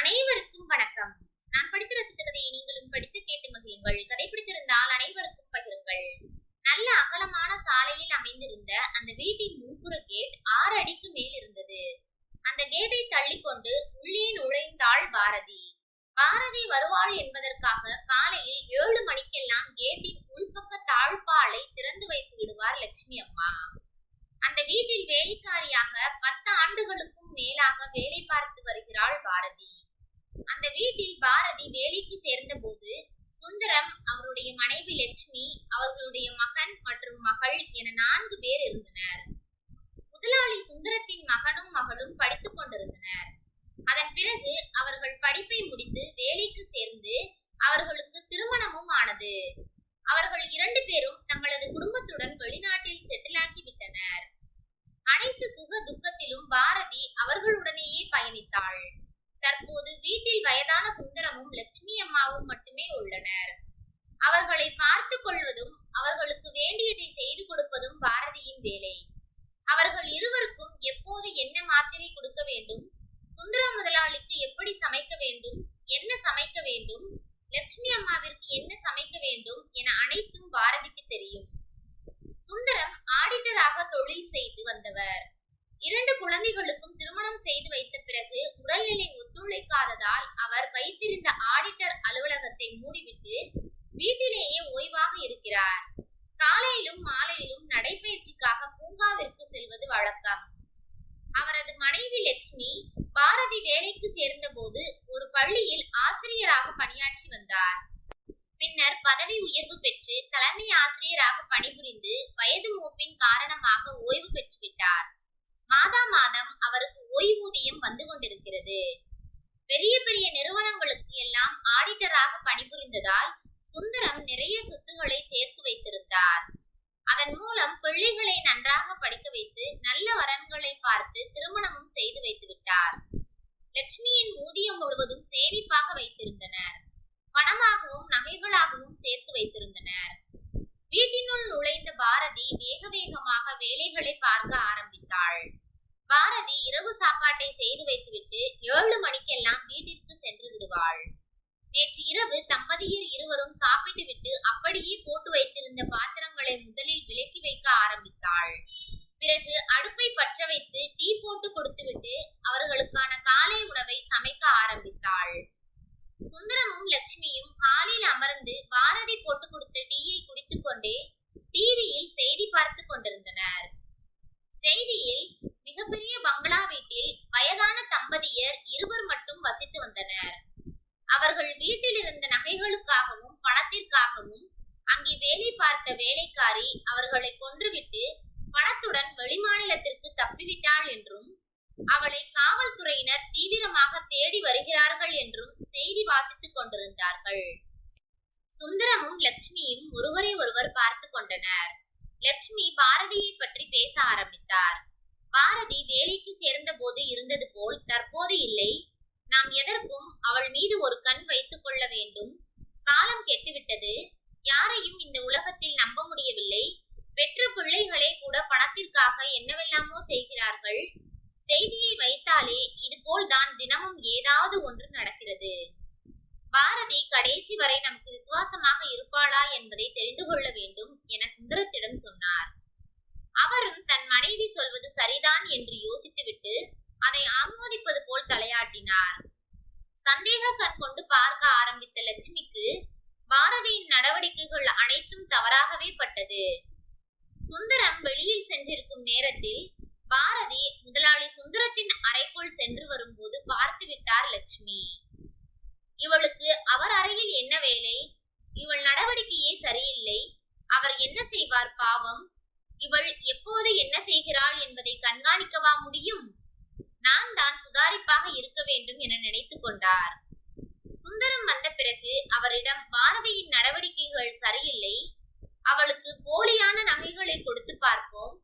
அனைவருக்கும் வணக்கம். நான் படித்து ரசித்த கதையை நீங்களும் படித்து கேட்டு மகிழுங்கள். கதை பிடித்திருந்தால் அனைவருக்கும் பகிருங்கள். நல்ல அகலமான சாலையில் அமைந்திருந்த அந்த வீட்டின் முன்புற கேட் 6 அடிக்கு மேல் இருந்தது. அந்த கேட்டை தள்ளிக்கொண்டு உள்ளே நுழைந்தாள் பாரதி. பாரதி வருவாள் என்பதற்காக காலையில் 7 மணிக்கெல்லாம் கேட்டின் உள்பக்க தாழ்பாலை திறந்து வைத்து விடுவார் லட்சுமி அம்மா. அந்த வீட்டில் வேலைக்காரியாக 10 ஆண்டுகளுக்கும் மேலாக வேலை பார்த்து வருகிறாள் பாரதி. அந்த வீட்டில் பாரதி வேலைக்கு சேர்ந்த போது சுந்தரம், அவருடைய மனைவி லட்சுமி, அவர்களுடைய மகன் மற்றும் மகள் என 4 பேர் இருந்தனர். முதலாளி சுந்தரத்தின் மகனும் மகளும் படித்துக் கொண்டிருந்தனர். அதன் பிறகு அவர்கள் படிப்பை முடித்து வேலைக்கு சேர்ந்து அவர்களுக்கு திருமணமும் ஆனது. அவர்கள் 2 பேரும் தங்களது குடும்பத்துடன் வெளிநாட்டில் செட்டில் ஆகிவிட்டனர். அனைத்து சுக துக்கத்திலும் பாரதி அவர்களுடனேயே பயணித்தாள். தற்போது வீட்டில் வயதான சுந்தரமும் லட்சுமி அம்மாவும் மட்டுமே உள்ளனர். அவர்களை பார்த்து கொள்வதும் அவர்களுக்கு வேண்டியதை செய்து கொடுப்பதும் பாரதியின் வேலை. அவர்கள் இருவருக்கும் எப்போது என்ன மாத்திரை கொடுக்க வேண்டும், சுந்தரம் முதலாளிக்கு எப்படி சமைக்க வேண்டும், என்ன சமைக்க வேண்டும், லட்சுமி அம்மாவிற்கு என்ன சமைக்க வேண்டும் என அனைத்தும் பாரதிக்கு தெரியும். சுந்தரம் ஆடிட்டராக தொழில் செய்து வந்தவர். 2 குழந்தைகளுக்கும் திருமணம் செய்து வைத்த பிறகு உடல்நிலை ஒத்துழைக்காததால் அவர் வைத்திருந்த ஆடிட்டர் அலுவலகத்தை மூடிவிட்டு வீட்டிலேயே ஓய்வாக இருக்கிறார். காலையிலும் மாலையிலும் நடைபயிற்சிக்காக பூங்காவிற்கு செல்வது வழக்கம். அவரது மனைவி லட்சுமி பாரதி வேலைக்கு சேர்ந்த போது ஒரு பள்ளியில் ஆசிரியராக பணியாற்றி வந்தார். பின்னர் பதவி உயர்வு பெற்று தலைமை ஆசிரியராக பணிபுரிந்து வயது மூப்பின் காரணமாக ஓய்வு பெற்றுவிட்டார். மாதா மாதம் அவருக்கு ஓய்வூதியம் வந்து கொண்டிருக்கிறது. பெரிய பெரிய நிறுவனங்களுக்கு எல்லாம் ஆடிட்டராக பணிபுரிந்ததால் சுந்தரம் நிறைய சொத்துக்களை சேர்த்து வைத்திருந்தார். அதன் மூலம் பிள்ளைகளை நன்றாக படிக்க வைத்து நல்ல வரன்களை பார்த்து திருமணமும் செய்து வைத்து விட்டார். லட்சுமியின் ஊதியம் முழுவதும் சேமிப்பாக வைத்திருந்தனர். பணமாகவும் நகைகளாகவும் சேர்த்து வைத்திருந்தனர். வீட்டினுள் நுழைந்த பாரதி வேக வேகமாக வேலைகளை பார்க்க ஆரம்பித்தாள். பாரதி இரவு சாப்பாட்டை செய்து வைத்துவிட்டு 7 மணிக்கெல்லாம் வீட்டிற்கு சென்று விடுவாள். நேற்று இரவு தம்பதியர் இருவரும் சாப்பிட்டு விட்டு அப்படியே போட்டு வைத்திருந்த பாத்திரங்களை முதலில் விலக்கி வைக்க ஆரம்பித்தாள். பிறகு அடுப்பை பற்ற வைத்து டீ போட்டு கொடுத்துவிட்டு அவர்களுக்கான காலை உணவை சமைக்க ஆரம்பித்தாள். சுந்தரமும் லட்சுமியும் ஹாலில் அமர்ந்து பாரதி போட்டு கொடுத்த டீயை குடித்துக் கொண்டே டிவியில் செய்தி பார்த்து கொண்டிருந்தனர். செய்தியில் மிகப்பெரிய பங்களா வீட்டில் வயதான தம்பதியர் 2 மட்டும் வசித்து வந்தனர். அவர்கள் வீட்டில் இருந்த நகைகளுக்காகவும் பணத்திற்காகவும் அங்கே வேலை பார்த்த வேலைக்காரி அவர்களை கொன்றுவிட்டு பணத்துடன் வெளிமாநிலத்திற்கு தப்பிவிட்டாள் என்றும் அவளை காவல்துறையினர் தீவிரமாக தேடி வருகிறார்கள் என்றும் செய்தி வாசித்துக் கொண்டிருந்தார்கள். சுந்தரமும் லட்சுமியும் ஒருவரை ஒருவர் பார்த்து கொண்டனர். லட்சுமி பாரதியை பற்றி பேச ஆரம்பித்தார். பாரதி வேலைக்கு சேர்ந்த போது இருந்தது போல் தற்போது இல்லை. நாம் எதற்கும் அவள் மீது ஒரு கண் வைத்துக் கொள்ள வேண்டும். காலம் கெட்டுவிட்டது. யாரையும் இந்த உலகத்தில் நம்ப முடியவில்லை. பெற்ற பிள்ளைகளே கூட பணத்திற்காக என்னவெல்லாமோ செய்கிறார்கள். செய்தியை வைத்தாலே இதுபோல் தான் தினமும் ஏதாவது ஒன்று நடக்கிறது. பாரதி கடைசி வரை நமக்கு விசுவாசமாக இருப்பாளா என்பதை தெரிந்து கொள்ள வேண்டும் என சுந்தரத்திடம் சொன்னார். அவரும் தன் மனைவி சொல்வது சரிதான் என்று யோசித்துவிட்டு அதை ஆமோதிப்பது போல் தலையாட்டினார். சந்தேக கண் கொண்டு பார்க்க ஆரம்பித்த லட்சுமிக்கு பாரதியின் நடவடிக்கைகள் அனைத்தும் தவறாகவே பட்டது. சுந்தரம் வெளியில் சென்றிருக்கும் நேரத்தில் பாரதி முதலாளி சுந்தரத்தின் அறைக்குள் சென்று வரும்போது பார்த்து விட்டார் லட்சுமி. இவளுக்கு அவர் அறையில் என்ன வேலை? இவள் நடவடிக்கையே சரியில்லை. அவர் என்ன செய்வார் பாவம்? இவள் எப்போது என்ன செய்கிறாள் என்பதை கண்காணிக்கவா முடியும்? நான் தான் சுதாரிப்பாக இருக்க வேண்டும் என நினைத்து கொண்டார். சுந்தரம் வந்த பிறகு அவரிடம் பாரதியின் நடவடிக்கைகள் சரியில்லை, அவளுக்கு போலியான நகைகளை கொடுத்து பார்ப்போம்,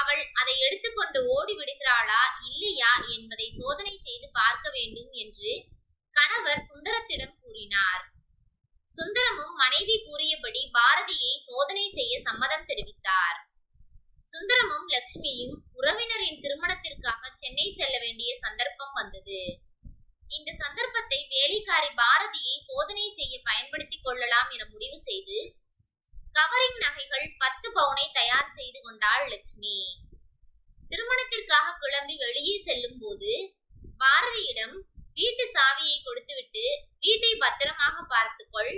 அவள் அதை எடுத்துக்கொண்டு ஓடி விடுகிறாளா இல்லையா என்பதை சோதனை செய்து பார்க்க வேண்டும் என்று கணவர் சுந்தரத்திடம் கூறினார். சுந்தரமும் மனைவி கூறியபடி பாரதியை சோதனை செய்ய சம்மதம் தெரிவித்தார். சுந்தரமும் லட்சுமியும் உறவினரின் திருமணத்திற்காக சென்னை செல்ல வேண்டிய சந்தர்ப்பம் வந்தது. இந்த சந்தர்ப்பத்தில் வேலைக்காரி பாரதியை சோதனை செய்ய பயன்படுத்திக் கொள்ளலாம் என முடிவு செய்து கவரிங் நகைகள் 10 பவுனை தயார் செய்து கொண்டாள் லட்சுமி. திருமணத்திற்காக கிளம்பி வெளியே செல்லும் போது பாரதியிடம் வீட்டு சாவியை கொடுத்துவிட்டு வீட்டை பத்திரமாக பார்த்துக்கொள்,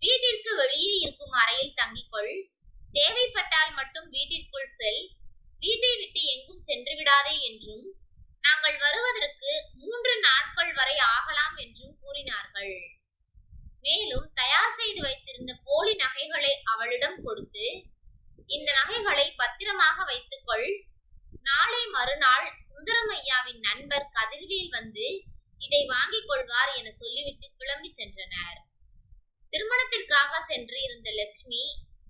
வீட்டிற்கு வெளியே இருக்கும் அறையில் தங்கிக்கொள், தேவைப்பட்டால் மட்டும் வீட்டிற்குள் செல், வீட்டை விட்டு எங்கும் சென்று விடாதே என்றும் நாங்கள் வருவதற்கு 3 நாட்கள் வரை ஆகலாம் என்றும் கூறினார்கள். மேலும் தயார் செய்து வைத்திருந்த போலி நகைகளை அவளிடம் கொடுத்து, இந்த நகைகளை பத்திரமாக வைத்துக்கொள், நாளை மறுநாள் சுந்தரமையாவின் நண்பர் கதிர்வேல் வந்து இதை வாங்கிக் கொள்வார் என சொல்லிவிட்டு கிளம்பி சென்றனர். திருமணத்திற்காக சென்று இருந்த லட்சுமி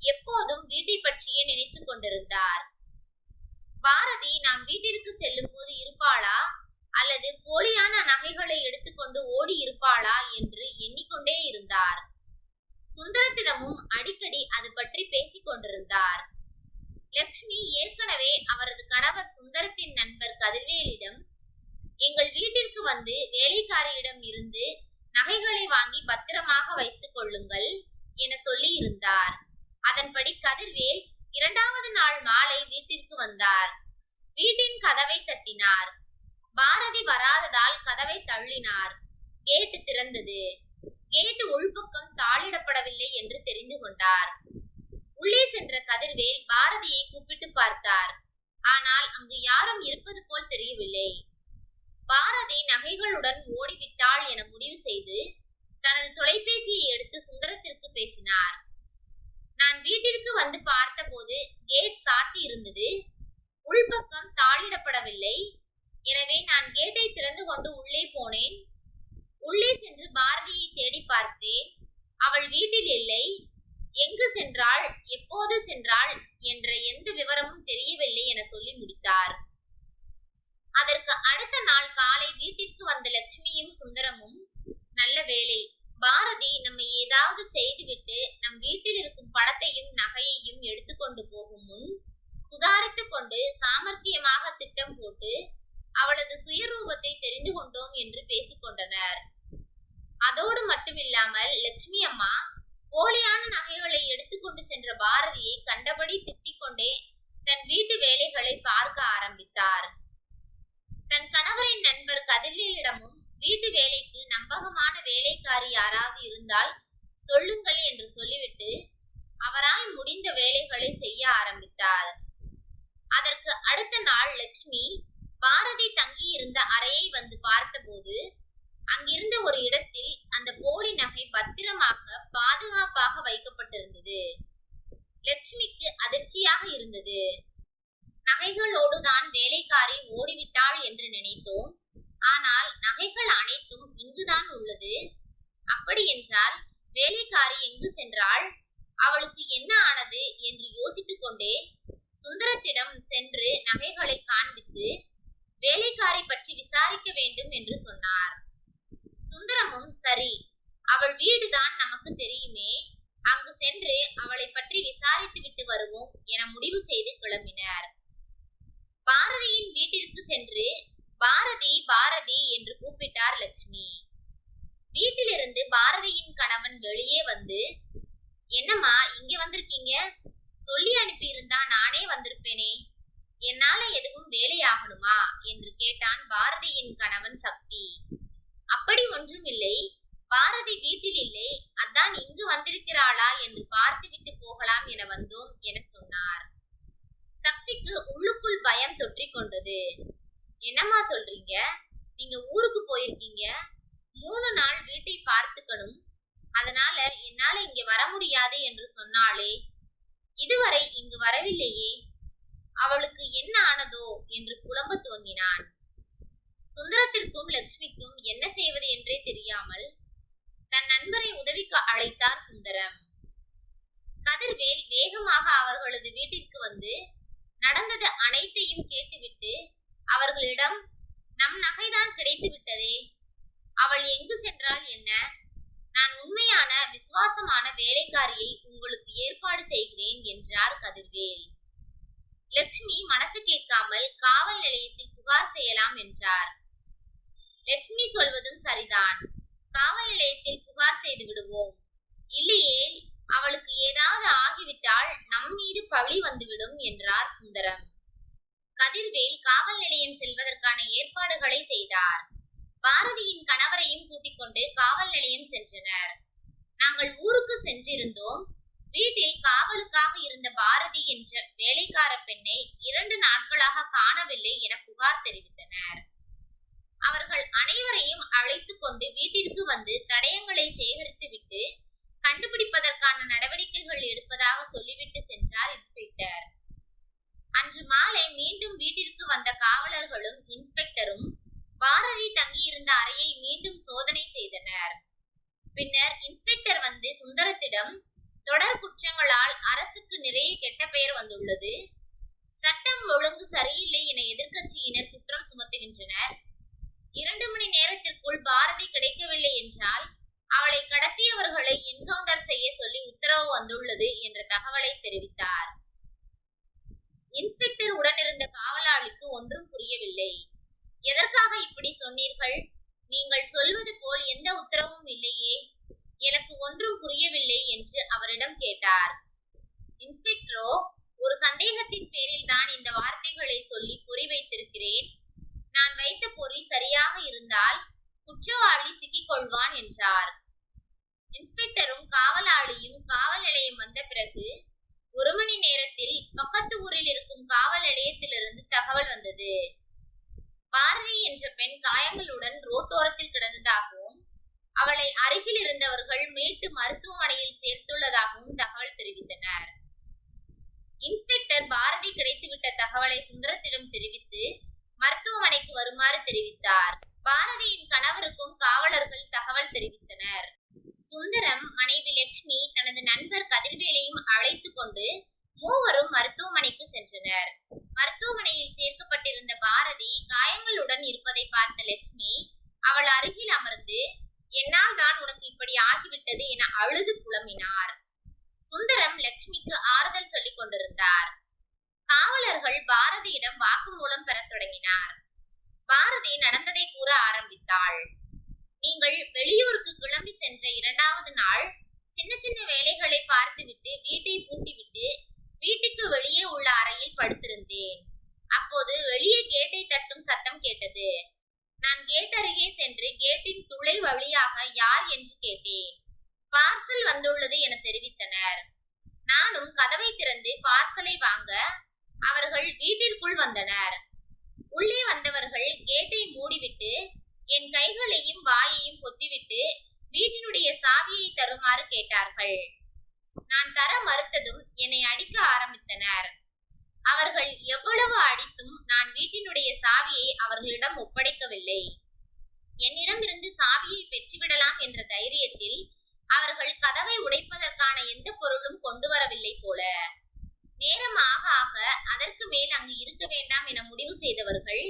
எப்போதும் வீட்டை பற்றியே நினைத்துக் கொண்டிருந்தார். பாரதி நாம் வீட்டிற்கு செல்லும் போது இருப்பாளா அல்லது போலியான நகைகளை எடுத்துக்கொண்டு ஓடி இருப்பாளா என்று எண்ணிக்கொண்டே இருந்தார். சுந்தரத்திடமும் அடிக்கடி அது பற்றி பேசிக் கொண்டிருந்தார். லட்சுமி ஏற்கனவே அவரது கணவர் சுந்தரத்தின் நண்பர் கதிர்வேலிடம் எங்கள் வீட்டிற்கு வந்து வேலைக்காரியிடம் இருந்து நகைகளை வாங்கி பத்திரமாக வைத்துக் கொள்ளுங்கள் என சொல்லி இருந்தார். அதன்படி கதிர்வேல் 2வது நாள் மாலை வீட்டிற்கு வந்தார். வீட்டின் கதவை தட்டினார். பாரதி வராததால் கதவை தள்ளினார். கேட்டு திறந்தது. கேட்டு உள்பக்கம் தாளிடப்படவில்லை என்று தெரிந்து கொண்டார். உள்ளே சென்ற கதிர்வேல் பாரதியை கூப்பிட்டு பார்த்தார். ஆனால் அங்கு யாரும் இருப்பது போல் தெரியவில்லை. பாரதி நகைகளுடன் ஓடிவிட்டாள் என முடிவு செய்து தனது தொலைபேசியை எடுத்து சுந்தரத்திற்கு பேசினார். நான் வீட்டிற்கு வந்து பார்த்தபோது கேட் சாத்தி இருந்தது, உள்பக்கம் தாளிடப்படவில்லை. எனவே நான் கேட்டை திறந்து கொண்டு உள்ளே போனேன். உள்ளே சென்று பாரதியை தேடி பார்த்தேன். அவள் வீட்டில் இல்லை. எங்கு சென்றாள், எப்போது சென்றாள் என்ற எந்த விவரமும் தெரியவில்லை என சொல்லி முடித்தார். அதற்கு அடுத்த நாள் காலை வீட்டிற்கு வந்த லட்சுமியும் சுந்தரமும், நல்ல வேளை, பாரதி நம்மை ஏதாவது செய்துவிட்டு நம் வீட்டில் இருக்கும் பணத்தையும் நகையையும் எடுத்துக்கொண்டு போகும் முன் சுதாரித்துக் கொண்டு சாமர்த்தியமாக திட்டம் போட்டு அவளது சுயரூபத்தை தெரிந்து கொண்டோம் என்று பேசிக்கொண்டனர். அதோடு மட்டுமில்லாமல் லட்சுமி அம்மா போலியான நகைகளை எடுத்துக்கொண்டு சென்ற பாரதியை கண்டபடி திட்டிக் கொண்டே தன் வீட்டு வேலைகளை பார்க்க ஆரம்பித்தார். தன் கணவரின் நண்பர் கதிர்வேலிடமும் வீட்டு வேலைக்கு நம்பகமான வேலைக்காரி யாராவது இருந்தால் சொல்லுங்கள் என்று சொல்லிவிட்டு அவரால் முடிந்த வேலைகளை செய்ய ஆரம்பித்தார். அதற்கு அடுத்த நாள் லட்சுமி பாரதி தங்கியிருந்த அறையை வந்து பார்த்தபோது அங்கிருந்த ஒரு இடத்தில் அந்த போலி நகை பத்திரமாக பாதுகாப்பாக வைக்கப்பட்டிருந்தது. லட்சுமிக்கு அதிர்ச்சியாக இருந்தது. நகைகளோடு தான் வேலைக்காரி ஓடிவிட்டாள் என்று நினைத்தோம். ஆனால் நகைகள் அனைத்தும் இங்குதான் உள்ளது. அப்படி என்றால் வேலைக்காரி எங்கு சென்றாள், அவளுக்கு என்ன ஆனது என்று யோசித்துக் கொண்டே சுந்தரத்திடம் சென்று நகைகளை காண்பித்து வேலைக்காரி பற்றி விசாரிக்க வேண்டும் என்று சொன்னார். சுந்தரமும் சரி, அவள் வீடுதான் நமக்கு தெரியுமே, அங்கு சென்று அவளை பற்றி விசாரித்து விட்டு வருவோம் என முடிவு செய்து கிளம்பினர். பாரதியின் வீட்டிற்கு சென்று பாரதி பாரதி என்று கூப்பிட்டார் லட்சுமி. வீட்டிலிருந்து பாரதியின் கணவன் வெளியே வந்து, என்னம்மா இங்க வந்திருக்கீங்க, சொல்லி அனுப்பி இருந்தா நானே வந்திருப்பேனே, என்னால எதுவும் வேலையாகணுமா என்று கேட்டான் பாரதியின் கணவன் சக்தி. அப்படி ஒன்றும் இல்லை, பாரதி வீட்டில் இல்லை, அதான் இங்கு வந்திருக்கிறாளா என்று பார்த்துவிட்டு போகலாம் என வந்தோம் என சொன்னார். சக்திக்கு உள்ளுக்குள் பயம் தொற்றிக் கொண்டது. என்னம்மா சொல்றீங்க, நீங்க ஊருக்கு போயிருக்கீங்க, 3 நாள் வீட்டை பார்த்துக்கணும், அதனால என்னால இங்க வர முடியாது என்று சொன்னாளே, இதுவரை இங்கு வரவில்லையே, அவளுக்கு என்ன ஆனதோ என்று புலம்ப துவங்கினான். சுந்தரத்திற்கும் லட்சுமிக்கும் என்ன செய்வது என்றே தெரியாமல் தன் நண்பரை உதவிக்கு அழைத்தார் சுந்தரம். கதிர்வேல் வேகமாக அவர்களது வீட்டிற்கு வந்து நடந்தது அனைத்தையும் கேட்டுவிட்டு அவர்களிடம், நம் நகைதான் கிடைத்து விட்டதே, அவள் எங்கு சென்றால் என்ன, நான் உண்மையான விசுவாசமான வேலைக்காரியை உங்களுக்கு ஏற்பாடு செய்கிறேன் என்றார் கதிர்வேல். லட்சுமி மனசு கேட்காமல் காவல் நிலையத்தில் புகார் செய்யலாம் என்றார். லட்சுமி சொல்வதும் சரிதான், செய்து விடுவோம். இல்லையேல் அவளுக்கு ஏதாவது ஆகிவிட்டால் நம் மீது பழி வந்துவிடும் என்றார் சுந்தரம். கதிர்வேல் காவல் நிலையம் செல்வதற்கான ஏற்பாடுகளை செய்தார். பாரதியின் கணவரையும் கூட்டிக் கொண்டு காவல் நிலையம் சென்றனர். நாங்கள் ஊருக்கு சென்றிருந்தோம். வீட்டில் காவலுக்காக இருந்த பாரதி என்ற வேலைக்கார பெண்ணை 2 நாட்களாக காணவில்லை என புகார் தெரிவித்தனர். அவர்கள் அனைவரையும் அழைத்து கொண்டு வீட்டிற்கு வந்து தடயங்களை சேகரித்து விட்டு கண்டுபிடிப்பதற்கான நடவடிக்கைகள் எடுப்பதாக சொல்லிவிட்டு சென்றார் இன்ஸ்பெக்டர். அன்று மாலை மீண்டும் வீட்டிற்கு வந்த காவலர்களும் இன்ஸ்பெக்டரும் பாரதி தங்கியிருந்த அறையை மீண்டும் சோதனை செய்தனர். பின்னர் இன்ஸ்பெக்டர் வந்து சுந்தரத்திடம், தொடர் குற்றங்களால் அரசுக்கு நிறைய கெட்ட பெயர் வந்துள்ளது, சட்டம் ஒழுங்கு சரியில்லை என எதிர்க்கட்சியினர் குற்றம் சுமத்துகின்றனர். 2 மணி நேரத்திற்குள் பாரதி கிடைக்கவில்லை என்றால் அவளை கடத்தியவர்களை என்கவுண்டர் செய்ய சொல்லி உத்தரவு வந்துள்ளது என்ற தகவலை தெரிவித்தார். இன்ஸ்பெக்டர் உடனிருந்த காவலாளிக்கு ஒன்றும் புரியவில்லை. எதற்காக இப்படி சொன்னீர்கள்? நீங்கள் சொல்வது போல் எந்த உத்தரவும் இல்லையே, எனக்கு ஒன்றும் புரியவில்லை என்று அவரிடம் கேட்டார். இன்ஸ்பெக்டரோ, ஒரு சந்தேகத்தின் பேரில் தான் இந்த வார்த்தைகளை சொல்லி பொறி வைத்திருக்கிறேன். நான் வைத்த பொறி சரியாக இருந்தால் குற்றவாளி சிக்கிக் கொள்வான் என்றார். இன்ஸ்பெக்டரும் காவலாளியும் காவல் நிலையம் வந்த பிறகு 1 மணி நேரத்தில் பக்கத்து ஊரில் இருக்கும் காவல் நிலையத்திலிருந்து தகவல் வந்தது. பாரதி என்ற பெண் காயங்களுடன் ரோட்டோரத்தில் கிடந்ததாகவும் அவளை அருகில் இருந்தவர்கள் மீட்டு மருத்துவமனையில் சேர்த்துள்ளதாகவும் தகவல் தெரிவித்தனர். இன்ஸ்பெக்டர் பாரதி கிடைத்துவிட்ட தகவலை சுந்தரத்திடம் தெரிவித்து மருத்துவமனைக்கு வருமாறு தெரிவித்தார். பாரதியின் கணவருக்கும் காவலர்கள் தகவல் தெரிவித்தனர். சுந்தரம் மனைவி லட்சுமி தனது நண்பர் கதிர்வேலையும் அழைத்து கொண்டு மூவரும் மருத்துவமனைக்கு சென்றனர். மருத்துவமனையில் சேர்க்கப்பட்டிருந்த பாரதி காயங்களுடன் இருப்பதை பார்த்த லட்சுமி அவள் அருகில் அமர்ந்து, என்னால் தான் உனக்கு இப்படி ஆகிவிட்டது என அழுது புலம்பினார். சுந்தரம் லட்சுமிக்கு ஆறுதல் சொல்லிக் கொண்டிருந்தார். காவலர்கள் பாரதியிடம் வாக்குமூலம் பெறத் தொடங்கினார். பாரதி நடந்ததை கூற ஆரம்பித்தாள். நீங்கள் வெளியூருக்கு கிளம்பி சென்ற 2வது நாள் சின்ன சின்ன வேலைகளை பார்த்துவிட்டு வீட்டை பூட்டிவிட்டு வீட்டுக்கு வெளியே உள்ள அறையில் படுத்திருந்தேன். அப்போது வெளியே கேட்டை தட்டும் சத்தம் கேட்டது. நான் கேட் அருகே சென்று கேட்டின் துளை வழியாக யார் என்று கேட்டேன். பார்சல் வந்துள்ளது என தெரிவித்தனர். நானும் கதவை திறந்து பார்சலை வாங்க அவர்கள் வீட்டிற்குள் வந்தனர். உள்ளே வந்தவர்கள் கேட்டை மூடிவிட்டு என் கைகளையும் வாயையும் பொத்திவிட்டு வீட்டினுடைய சாவியை தருமாறு கேட்டார்கள். நான் தர மறுத்ததும் என்னை அடிக்க ஆரம்பித்தனர். அவர்கள் எவ்வளவு அடித்தும் நான் வீட்டினுடைய சாவியை அவர்களிடம் ஒப்படைக்கவில்லை. என்னிடம் இருந்து சாவியை பெற்றுவிடலாம் என்ற தைரியத்தில் அவர்கள் கதவை உடைப்பதற்கான எந்த பொருளும் கொண்டு வரவில்லை போல. நேரம் ஆக ஆக அதற்கு மேல் அங்கு இருக்க வேண்டாம் என முடிவு செய்தவர்கள்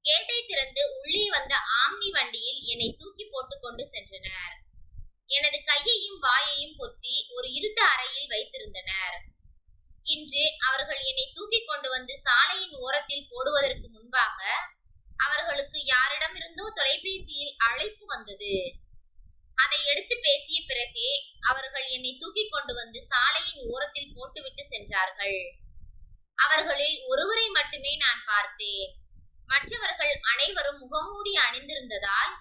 கேட்டை திறந்து உள்ளே வந்த ஆம்னி வண்டியில் என்னை தூக்கி போட்டு கொண்டு சென்றனர். எனது கையையும் வாயையும் பொத்தி ஒரு இருட்டு அறையில் வைத்திருந்தனர். இன்று அவர்கள் என்னை தூக்கி கொண்டு வந்து சாலையின் ஓரத்தில் போடுவதற்கு முன்பாக அவர்களுக்கு யாரிடமிருந்தோ தொலைபேசியில் அழைப்பு வந்தது. அதை எடுத்து பேசிய பிறகே அவர்கள் என்னை தூக்கி கொண்டு வந்து சாலையின் ஓரத்தில் போட்டுவிட்டு சென்றார்கள். அவர்களில் ஒருவரை மட்டுமே நான் பார்த்தேன். மற்றவர்கள் அனைவரும் முகமூடி அணிந்திருந்ததால்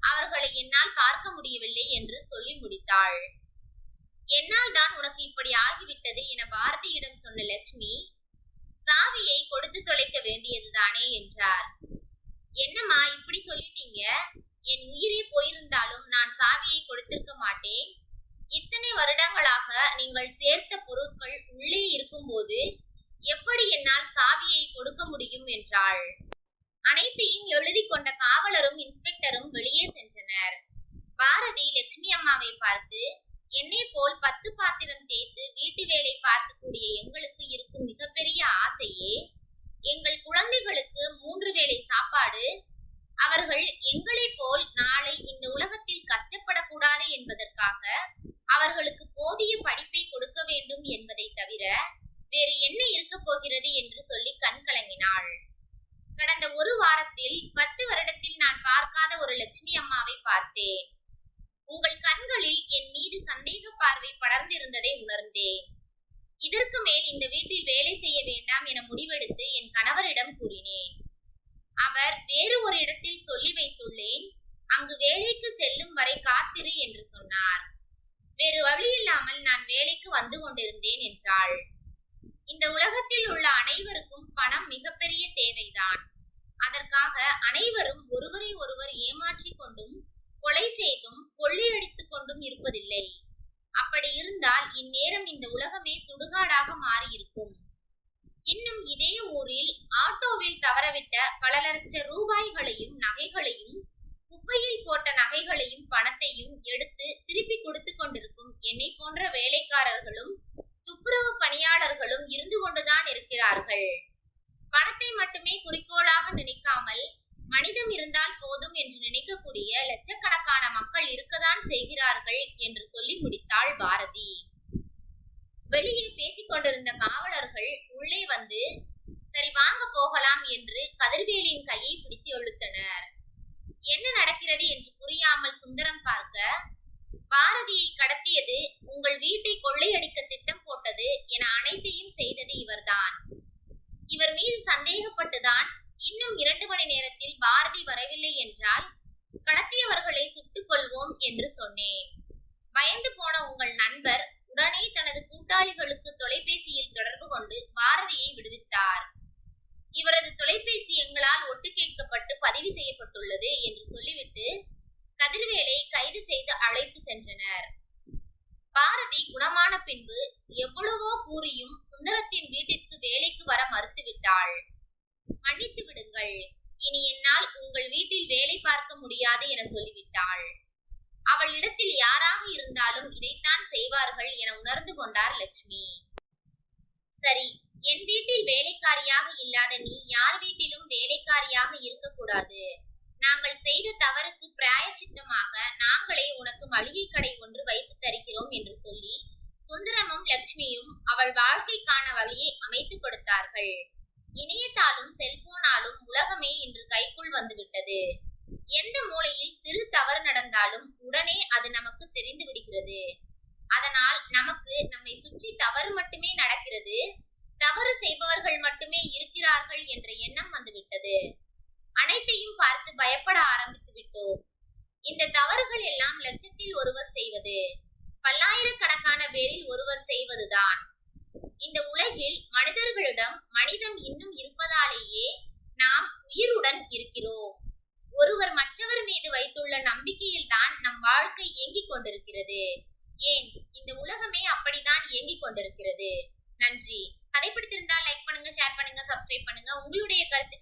அவர்களை என்னால் பார்க்க முடியவில்லை என்று சொல்லி முடித்தாள். என்னால் தான் உனக்கு இப்படி ஆகிவிட்டது என பாரதியிடம் சொன்ன லட்சுமி, சாவியை கொடுத்து தொலைக்க வேண்டியதுதானே என்றார். என்னம்மா இப்படி சொல்லிட்டீங்க? என் உயிரே போயிருந்தாலும் நான் சாவியை கொடுத்திருக்க மாட்டேன். இத்தனை வருடங்களாக நீங்கள் சேர்த்த பொருட்கள் உள்ளே இருக்கும்போது எப்படி என்னால் சாவியை கொடுக்க முடியும் என்றாள். அனைத்தையும் எழுதி கொண்ட காவலரும் இன்ஸ்பெக்டரும் வெளியே சென்றனர். பாரதி லட்சுமி அம்மாவை பார்த்து, என்னை போல் 10 பாத்திரம் தேய்த்து வீட்டு வேலை பார்க்கக்கூடிய எங்களுக்கு இருக்கும் மிகப்பெரிய ஆசையே எங்கள் குழந்தைகளுக்கு 3 வேளை சாப்பாடு. அவர்கள் எங்களை போல் நாளை இந்த உலகத்தில் கஷ்டப்படக்கூடாது என்பதற்காக அவர்களுக்கு போதிய படிப்பை கொடுக்க வேண்டும் என்பதை தவிர வேறு என்ன இருக்க போகிறது என்று சொல்லி கண் கலங்கினாள். கடந்த 1 வாரத்தில் 10 வருடத்தில் நான் பார்க்காத ஒரு லட்சுமி அம்மாவை பார்த்தேன். உங்கள் கண்களில் என் மீது சந்தேக பார்வை படர்ந்திருந்ததை உணர்ந்தேன். இதற்கு மேல் இந்த வீட்டில் வேலை செய்ய வேண்டாம் என முடிவெடுத்து என் கணவரிடம் கூறினேன். அவர் வேறு ஒரு இடத்தில் சொல்லி வைத்துள்ளேன், அங்கு வேலைக்கு செல்லும் வரை காத்திரு என்று சொன்னார். வேறு வழியில்லாமல் நான் வேலைக்கு வந்து கொண்டிருந்தேன் என்றாள். இந்த உலகத்தில் உள்ள அனைவருக்கும் பணம் மிகப்பெரிய தேவைதான். அதற்காக அனைவரும் ஒருவரை ஒருவர் ஏமாற்றிக் கொண்டும் கொலை செய்தும் கொள்ளையடித்துக் கொண்டும் இருப்பதில்லை. அப்படி இருந்தால் இந்நேரம் இந்த உலகமே சுடுகாடாக மாறியிருக்கும். இன்னும் இதே ஊரில் ஆட்டோவில் தவறவிட்ட பல லட்ச ரூபாய்களையும் நகைகளையும் குப்பையில் போட்ட நகைகளையும் பணத்தையும் எடுத்து திருப்பி கொடுத்து கொண்டிருக்கும் என்னை போன்ற வேலைக்காரர்களும் துப்புரவு பணியாளர்களும் இருந்து கொண்டுதான் இருக்கிறார்கள். பணத்தை மட்டுமே குறிக்கோளாக நினைக்காமல் மனிதம் இருந்தால் போதும் என்று நினைக்கக்கூடிய லட்சக்கணக்கான மக்கள் இருக்கத்தான் செய்கிறார்கள் என்று சொல்லி முடித்தாள் பாரதி. வெளியே பேசிக் கொண்டிருந்த காவலர்கள் உள்ளே வந்து சரி வாங்க போகலாம் என்று கதிர்வேலின் கையை பிடித்து இழுத்தனர். என்ன நடக்கிறது என்று புரியாமல் சுந்தரம் பார்க்க, பாரதியை கடத்தியது, உங்கள் வீட்டை கொள்ளையடிக்க திட்டம் போட்டது என அனைத்தையும் செய்தது இவர்தான். இவர் மீது சந்தேகப்பட்டுதான் இன்னும் 2 மணி நேரத்தில் பாரதி வரவில்லை என்றால் கடத்தியவர்களை சுட்டுக் கொள்வோம் என்று சொன்னேன். பயந்து போன உங்கள் நண்பர் உடனே தனது கூட்டாளிகளுக்கு தொலைபேசியில் தொடர்பு கொண்டு பாரதியை விடுவித்தார். இவரது தொலைபேசி எங்களால் ஒட்டு கேட்கப்பட்டு பதிவு செய்யப்பட்டுள்ளது என்று சொல்லிவிட்டு கதிர்வேலை கைது செய்து அழைத்து சென்றனர். பாரதி குணமான பின்பு எவ்வளவோ கூறியும் சுந்தரத்தின் வீட்டிற்கு வேலைக்கு வர மறுத்துவிட்டாள். மன்னித்து விடுங்கள், இனி என்னால் உங்கள் வீட்டில் வேலை பார்க்க முடியாது என சொல்லிவிட்டாள். அவள் இடத்தில் யாராக இருந்தாலும் இதைத்தான் செய்வார்கள் என உணர்ந்து கொண்டார் லட்சுமி. சரி, என் வீட்டில் வேலைக்காரியாக இல்லாத நீ யார் வீட்டிலும் வேலைக்காரியாக இருக்கக்கூடாது. நாங்கள் செய்த தவறுக்கு பிராயச்சித்தமாக நாங்களே உனக்கு மளிகை கடை ஒன்று வைத்து தருகிறோம் என்று சொல்லி சுந்தரமும் லட்சுமியும் அவள் வாழ்க்கைக்கான வழியை அமைத்து கொடுத்தார்கள். இணையத்தாலும் செல்போனாலும் உலகமே இன்று கைக்குள் வந்துவிட்டது. எந்த மூலையில் சிறு தவறு நடந்தாலும் உடனே அது நமக்கு தெரிந்து விடுகிறது. அதனால் நமக்கு நம்மை சுற்றி தவறு மட்டுமே நடக்கிறது, தவறு செய்பவர்கள் மட்டுமே இருக்கிறார்கள் என்ற எண்ணம் வந்துவிட்டது. அனைத்தையும் பார்த்து பயப்பட ஆரம்பித்து விட்டோம். இந்த தவறுகள் எல்லாம் லட்சத்தில் ஒருவர் செய்வது, பல்லாயிரக்கணக்கான பேரில் ஒருவர் செய்வதுதான். இந்த உலகில் மனிதர்களிடம் மனிதம் இன்னும் இருப்பதாலேயே நாம் உயிருடன் இருக்கிறோம். ஒருவர் மற்றவர் மீது வைத்துள்ள நம்பிக்கையில் தான் நம் வாழ்க்கை இயங்கிக் கொண்டிருக்கிறது. ஏன், இந்த உலகமே அப்படித்தான் இயங்கிக் கொண்டிருக்கிறது. நன்றி. கதை பிடித்திருந்தால் லைக் பண்ணுங்க, ஷேர் பண்ணுங்க, சப்ஸ்கிரைப் பண்ணுங்க. உங்களுடைய கருத்து